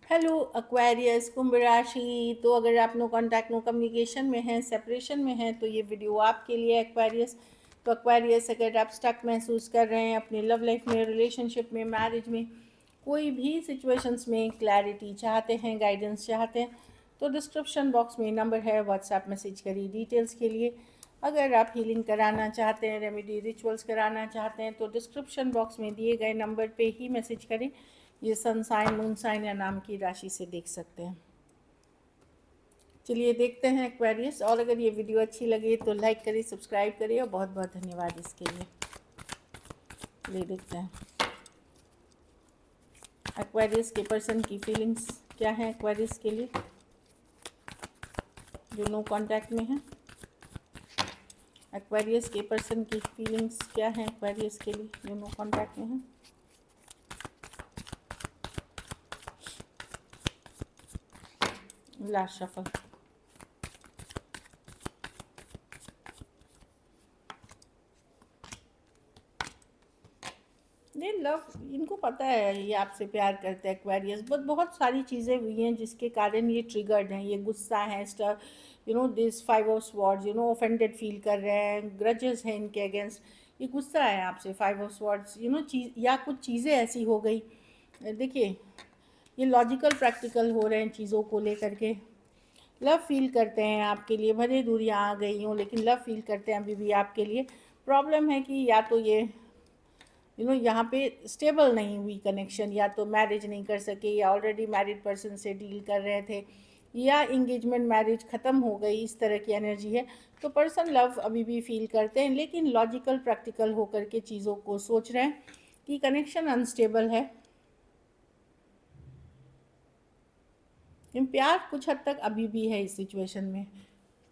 Hello Aquarius कुंभ राशि। तो अगर आप नो कांटेक्ट नो कम्युनिकेशन में हैं, सेपरेशन में हैं, तो ये वीडियो आपके लिए एक्वेरियस। तो एक्वेरियस, अगर आप स्टक महसूस कर रहे हैं अपनी लव लाइफ में, रिलेशनशिप में, मैरिज में, कोई भी सिचुएशंस में क्लैरिटी चाहते हैं, गाइडेंस चाहते हैं, तो डिस्क्रिप्शन बॉक्स में नंबर है, व्हाट्सएप मैसेज करिए डिटेल्स के लिए। अगर आप हीलिंग कराना चाहते हैं, रेमेडी रिचुअल्स कराना चाहते हैं, तो डिस्क्रिप्शन बॉक्स में दिए गए नंबर पे ही मैसेज करें। ये सन साइन, मून साइन या नाम की राशि से देख सकते हैं। चलिए देखते हैं एक्वेरियस। और अगर ये वीडियो अच्छी लगे तो लाइक करिए, सब्सक्राइब करिए, और बहुत बहुत धन्यवाद इसके लिए। चलिए देखते हैं एक्वेरियस के पर्सन की फीलिंग्स क्या है एक्वेरियस के लिए जो नो कांटेक्ट में है। एक्वेरियस के पर्सन की फीलिंग्स क्या है एक्वेरियस के लिए जो नो कांटेक्ट में है। Last shuffle. ये लव, इनको पता है ये आपसे प्यार करते हैं एक्वेरियस, बट बहुत सारी चीज़ें हुई हैं जिसके कारण ये ट्रिगर्ड हैं, ये गुस्सा है, स्टर this five of swords, offended feel कर रहे हैं, ग्रजेस हैं इनके अगेंस्ट। ये गुस्सा है आपसे, फाइव ऑफ स्वॉर्ड्स, चीज़ या कुछ चीज़ें ऐसी हो गई। देखिए, ये लॉजिकल प्रैक्टिकल हो रहे हैं चीज़ों को लेकर के। लव फील करते हैं आपके लिए, भले दूरियां आ गई हों, लेकिन लव फील करते हैं अभी भी आपके लिए। प्रॉब्लम है कि या तो ये यहाँ पे स्टेबल नहीं हुई कनेक्शन, या तो मैरिज नहीं कर सके, या ऑलरेडी मैरिड पर्सन से डील कर रहे थे, या इंगेजमेंट मैरिज ख़त्म हो गई, इस तरह की एनर्जी है। तो पर्सन लव अभी भी फील करते हैं, लेकिन लॉजिकल प्रैक्टिकल होकर के चीज़ों को सोच रहे हैं कि कनेक्शन अनस्टेबल है। प्यार कुछ हद तक अभी भी है इस सिचुएशन में।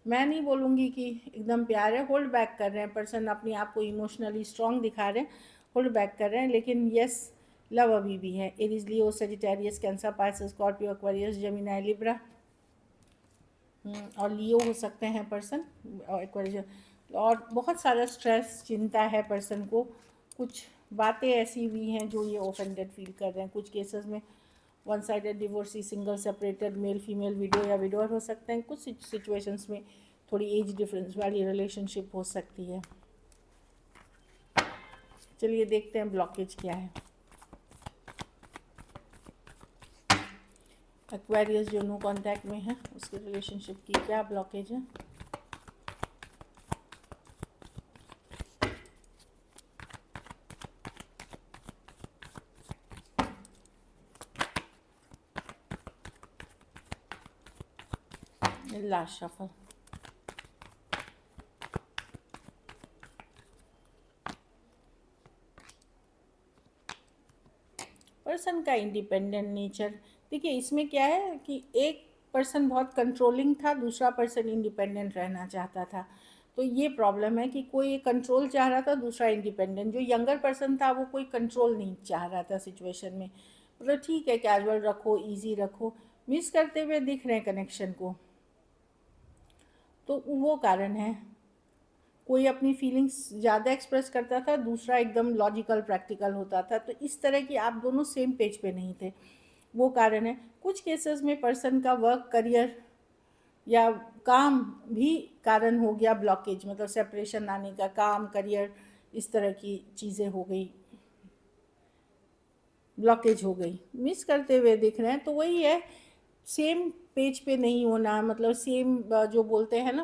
मैं नहीं बोलूँगी कि एकदम प्यार है, होल्ड बैक कर रहे हैं पर्सन, अपने आप को इमोशनली स्ट्रांग दिखा रहे हैं, होल्ड बैक कर रहे हैं, लेकिन यस, लव अभी भी है। Aries, Leo, Sagittarius, Cancer, Pisces, Scorpio, Aquarius, Gemini, Libra और लियो हो सकते हैं पर्सन, और एक्वेरियस। और बहुत सारा स्ट्रेस, चिंता है पर्सन को। कुछ बातें ऐसी हुई हैं जो ये ऑफेंडेड फील कर रहे हैं। कुछ केसेस में one sided divorcee, single separated, male female, window या विडोअर हो सकते हैं। कुछ सिचुएशंस में थोड़ी एज डिफरेंस वाली रिलेशनशिप हो सकती है। चलिए देखते हैं ब्लॉकेज क्या है एक्वेरियस जो नो कांटेक्ट में है, उसके रिलेशनशिप की क्या ब्लॉकेज है। Last shuffle. पर्सन का इंडिपेंडेंट नेचर। देखिए, इसमें क्या है कि एक पर्सन बहुत कंट्रोलिंग था, दूसरा पर्सन इंडिपेंडेंट रहना चाहता था। तो ये प्रॉब्लम है कि कोई कंट्रोल चाह रहा था, दूसरा इंडिपेंडेंट। जो यंगर पर्सन था वो कोई कंट्रोल नहीं चाह रहा था सिचुएशन में। मतलब ठीक है, कैजुअल रखो, इजी रखो, मिस करते हुए दिख रहे हैं कनेक्शन को। तो वो कारण है। कोई अपनी फीलिंग्स ज़्यादा एक्सप्रेस करता था, दूसरा एकदम लॉजिकल प्रैक्टिकल होता था। तो इस तरह की आप दोनों सेम पेज पे नहीं थे, वो कारण है। कुछ केसेस में पर्सन का वर्क, करियर या काम भी कारण हो गया ब्लॉकेज, मतलब सेपरेशन आने का। काम, करियर, इस तरह की चीज़ें हो गई, ब्लॉकेज हो गई, मिस करते हुए दिख रहे हैं। तो वही है, सेम पेज पे नहीं होना, मतलब सेम जो बोलते हैं ना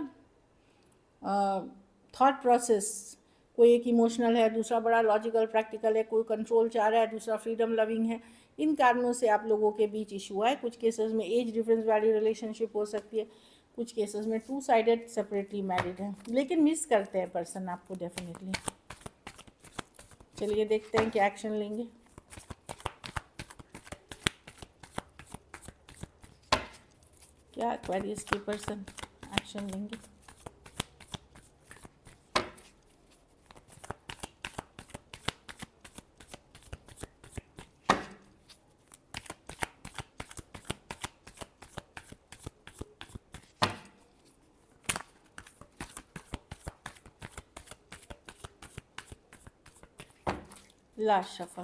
थॉट प्रोसेस। कोई एक इमोशनल है, दूसरा बड़ा लॉजिकल प्रैक्टिकल है, कोई कंट्रोल चाह रहा है, दूसरा फ्रीडम लविंग है। इन कारणों से आप लोगों के बीच इशू है। कुछ केसेस में एज डिफरेंस वाली रिलेशनशिप हो सकती है, कुछ केसेस में टू साइडेड सेपरेटली मैरिड है, लेकिन मिस करते हैं पर्सन आपको डेफिनेटली। चलिए देखते हैं क्या एक्शन लेंगे। क्या एक्वेरियस के पर्सन एक्शन लेंगे। Last shuffle.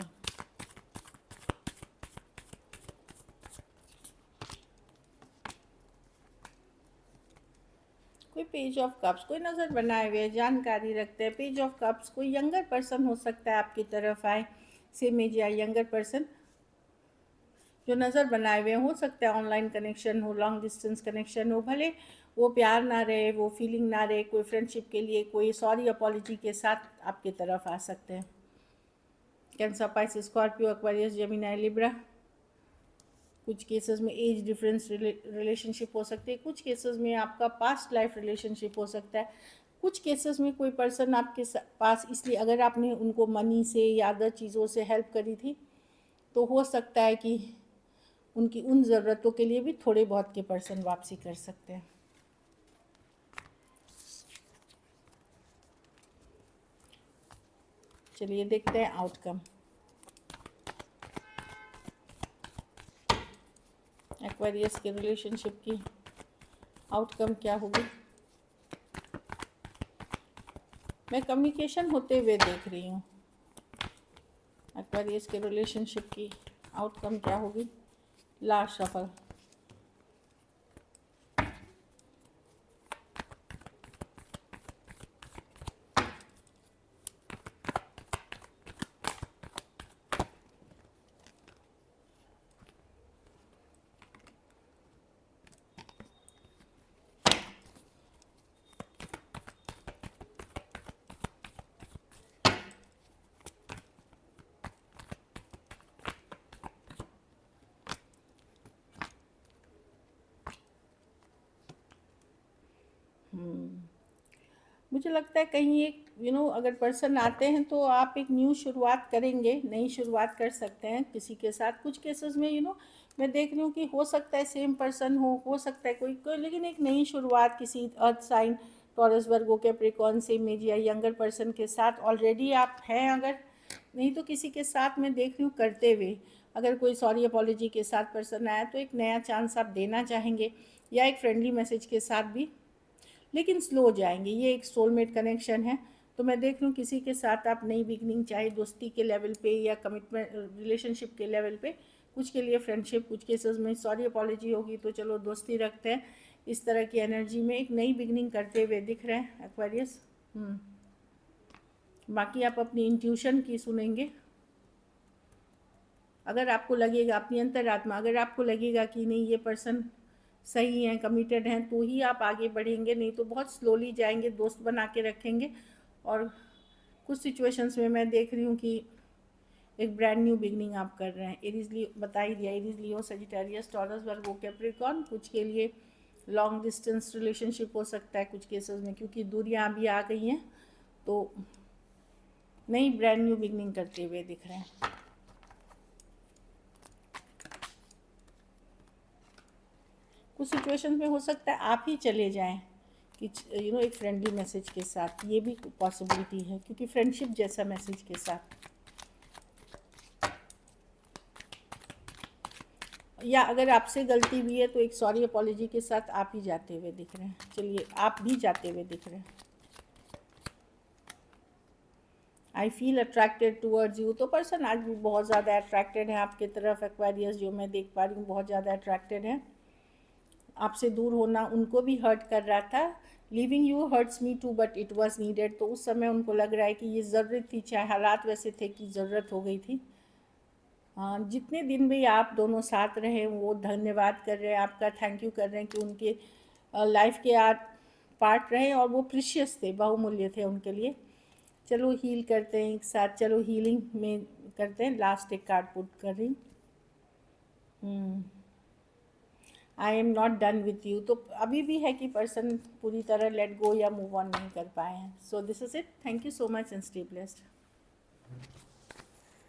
कोई पेज ऑफ कप्स, कोई नज़र बनाए हुए जानकारी रखते हैं। पेज ऑफ कप्स, कोई यंगर पर्सन हो सकता है आपकी तरफ आए, सेम एज या यंगर पर्सन जो नज़र बनाए हुए हो सकता है ऑनलाइन कनेक्शन हो, लॉन्ग डिस्टेंस कनेक्शन हो, भले वो प्यार ना रहे, वो फीलिंग ना रहे, कोई फ्रेंडशिप के लिए कोई सॉरी अपॉलॉजी के साथ आपकी तरफ आ सकते हैं। Cancer, Pisces, Scorpio, Aquarius, Gemini, Libra. कुछ केसेस में एज डिफरेंस रिलेशनशिप हो सकती है, कुछ केसेस में आपका पास्ट लाइफ रिलेशनशिप हो सकता है, कुछ केसेस में कोई पर्सन आपके पास इसलिए अगर आपने उनको मनी से या अदर चीज़ों से हेल्प करी थी तो हो सकता है कि उनकी उन ज़रूरतों के लिए भी थोड़े बहुत के पर्सन वापसी कर सकते हैं। चलिए देखते हैं आउटकम। एक्वेरियस के रिलेशनशिप की आउटकम क्या होगी? मैं कम्युनिकेशन होते हुए देख रही हूँ। एक्वेरियस के रिलेशनशिप की आउटकम क्या होगी? Last shuffle. मुझे लगता है कहीं एक अगर पर्सन आते हैं तो आप एक न्यू शुरुआत करेंगे, नई शुरुआत कर सकते हैं किसी के साथ। कुछ केसेस में मैं देख रही हूँ कि हो सकता है सेम पर्सन हो सकता है कोई लेकिन एक नई शुरुआत किसी अर्थ साइन, टॉरस, वर्गो, कैप्रिकॉर्न, सेम एज या यंगर पर्सन के साथ ऑलरेडी आप हैं, अगर नहीं तो किसी के साथ मैं देख रही हूँ करते हुए। अगर कोई सॉरी अपॉलॉजी के साथ पर्सन आया तो एक नया चांस आप देना चाहेंगे या एक फ्रेंडली मैसेज के साथ भी, लेकिन स्लो जाएंगे। ये एक सोलमेट कनेक्शन है, तो मैं देख रही हूँ किसी के साथ आप नई बिगनिंग, चाहे दोस्ती के लेवल पे या कमिटमेंट रिलेशनशिप के लेवल पे, कुछ के लिए फ्रेंडशिप, कुछ केसेस में सॉरी अपॉलॉजी होगी तो चलो दोस्ती रखते हैं। इस तरह की एनर्जी में एक नई बिगनिंग करते हुए दिख रहे हैं एक्वेरियस। बाकी आप अपनी इंट्यूशन की सुनेंगे। अगर आपको लगेगा, अपनी अंतरात्मा, अगर आपको लगेगा कि नहीं ये पर्सन सही हैं, कमिटेड हैं, तो ही आप आगे बढ़ेंगे, नहीं तो बहुत स्लोली जाएंगे, दोस्त बना के रखेंगे। और कुछ सिचुएशंस में मैं देख रही हूँ कि एक ब्रांड न्यू बिगनिंग आप कर रहे हैं। एरीज लियो बता ही दिया, एरीज, लियो, सजिटेरियस, टॉरस, वर्गो, कैप्रिकॉर्न। कुछ के लिए लॉन्ग डिस्टेंस रिलेशनशिप हो सकता है कुछ केसेस में, क्योंकि दूरियां अभी आ गई हैं तो नई ब्रांड न्यू बिगनिंग करते हुए दिख रहे हैं। कुछ सिचुएशंस में हो सकता है आप ही चले जाएं कि एक फ्रेंडली मैसेज के साथ, ये भी पॉसिबिलिटी है, क्योंकि फ्रेंडशिप जैसा मैसेज के साथ। या अगर आपसे गलती हुई है तो एक सॉरी अपॉलॉजी के साथ आप ही जाते हुए दिख रहे हैं। चलिए, आप भी जाते हुए दिख रहे हैं। I feel attracted towards you, तो पर्सन आज भी बहुत ज़्यादा अट्रैक्टेड है आपके तरफ एक्वेरियस, जो मैं देख पा रही हूँ बहुत ज़्यादा अट्रैक्टेड है। आपसे दूर होना उनको भी हर्ट कर रहा था। Leaving you hurts me too but it was needed, तो उस समय उनको लग रहा है कि ये ज़रूरत थी, चाहे हालात वैसे थे कि ज़रूरत हो गई थी। हाँ, जितने दिन भी आप दोनों साथ रहे वो धन्यवाद कर रहे हैं, आपका थैंक यू कर रहे हैं कि उनके लाइफ के पार्ट रहे और वो प्रीशियस थे, बहुमूल्य थे उनके लिए। चलो हील करते हैं एक साथ, चलो हीलिंग में करते हैं। लास्ट एक कार्ड पुट कर रही हूँ। I am not done with you, तो अभी भी है कि पर्सन पूरी तरह लेट गो या मूव ऑन नहीं कर पाए हैं। So this is it, thank you so much and stay blessed.